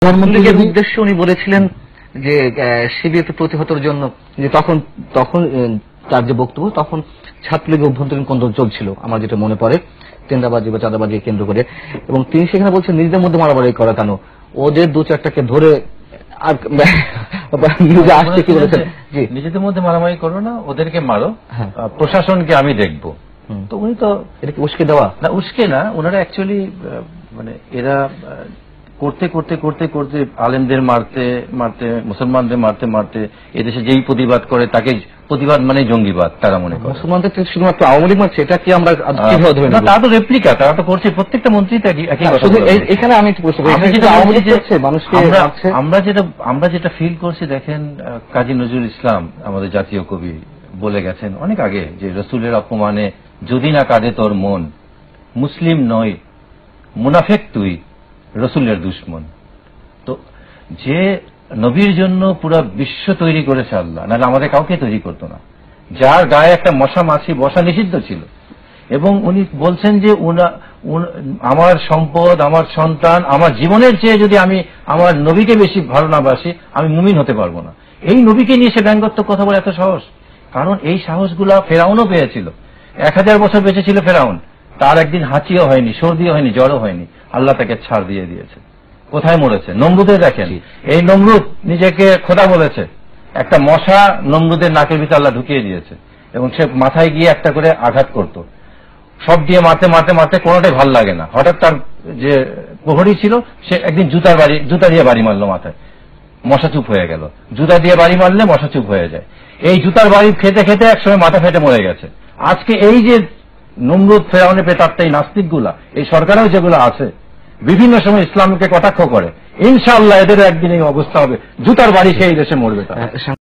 প্রধানমন্ত্রীর উদ্দেশ্যে উনি বলেছিলেন যে শিবিরকে প্রতিহতের জন্য যে তখন তার যে বক্তব্য তখন ছাত্রলীগের অভ্যন্তরীণ কোন্দল চলছিল আমার যেটা মনে পড়ে, টেন্ডারবাজি বা চাঁদাবাজি কেন্দ্র করে, এবং তিনি সেখানে বলছেন নিজেদের মধ্যে মারামারি করা কেন, ওদের দু চারটাকে ধরে আর আসছে কি বলেছেন, নিজেদের মধ্যে মারামারি করো না, ওদেরকে মারো, প্রশাসনকে আমি দেখবো। তো উনি তো এটাকে উস্কে দেওয়া না, উস্কে না, ওনারা অ্যাকচুয়ালি মানে এরা করতে করতে করতে করতে আলেমদের মারতে মারতে, মুসলমানদের মারতে মারতে এদেশে যেই প্রতিবাদ করে তাকে প্রতিবাদ মানে জঙ্গিবাদ তারা মনে করে। মুসলমানদের শুধুমাত্র আওয়ামী লীগ মারছে, এটা কি আমরা তারা তো রেপ্লিকা, তারা তো করছে, প্রত্যেকটা মন্ত্রী একই কথা। এখানে আমি একটু প্রশ্ন করি, আমরা যেটা ফিল করছি, দেখেন কাজী নজরুল ইসলাম আমাদের জাতীয় কবি বলে গেছেন অনেক আগে যে রসুলের অপমানে যদি না কাঁদে তোর মন, মুসলিম নয় মুনাফেক তুই, রসুলের দুশ্মন। তো যে নবীর জন্য পুরো বিশ্ব তৈরি করেছে আল্লাহ, নাহলে আমাদের কাউকে তৈরি করতো না, যার গায়ে একটা মশা মাছি বসা নিষিদ্ধ ছিল, এবং উনি বলছেন যে আমার সম্পদ, আমার সন্তান, আমার জীবনের চেয়ে যদি আমি আমার নবীকে বেশি ভালো না বাসি আমি মুমিন হতে পারবো না। এই নবীকে নিয়ে সে ব্যঙ্গাত্মক কথা বলে এত সাহস, কারণ এই সাহসগুলা ফেরাউনও পেয়েছিল। 1000 বছর বেঁচে ছিল ফেরাউন, তার একদিন হাঁচিও হয়নি, সর্দিও হয়নি, জ্বরও হয়নি, আল্লাহ তাকে ছাড় দিয়ে দিয়েছে। কোথায় মরেছে? নমরুদে দেখেন, এই নমরুদ নিজেকে খোদা বলেছে, একটা মশা নমরুদের নাকের ভিতরে আল্লাহ ঢুকিয়ে দিয়েছে, এবং সে মাথায় গিয়ে একটা করে আঘাত করত, সব দিয়ে মারতে মারতে মারতে কোনোটাই ভাল লাগে না। হঠাৎ তার যে প্রহরী ছিল সে একদিন জুতা দিয়ে বাড়ি মারলো মাথায়, মশা চুপ হয়ে গেল। জুতা দিয়ে বাড়ি মারলে মশা চুপ হয়ে যায়। এই জুতার বাড়ি খেতে খেতে একসময় মাথা ফেটে মরে গেছে। আজকে এই যে নমরুদ, ফেরাউনের প্রেতাত্মা, এই নাস্তিকগুলা, এই সরকারেও যেগুলো আছে বিভিন্ন সময় ইসলামকে কটাক্ষ করে, ইনশাআল্লাহ এদের একদিন এই অবস্থা হবে, জুতার বাড়ি খেয়ে দেশে মরবে তারা।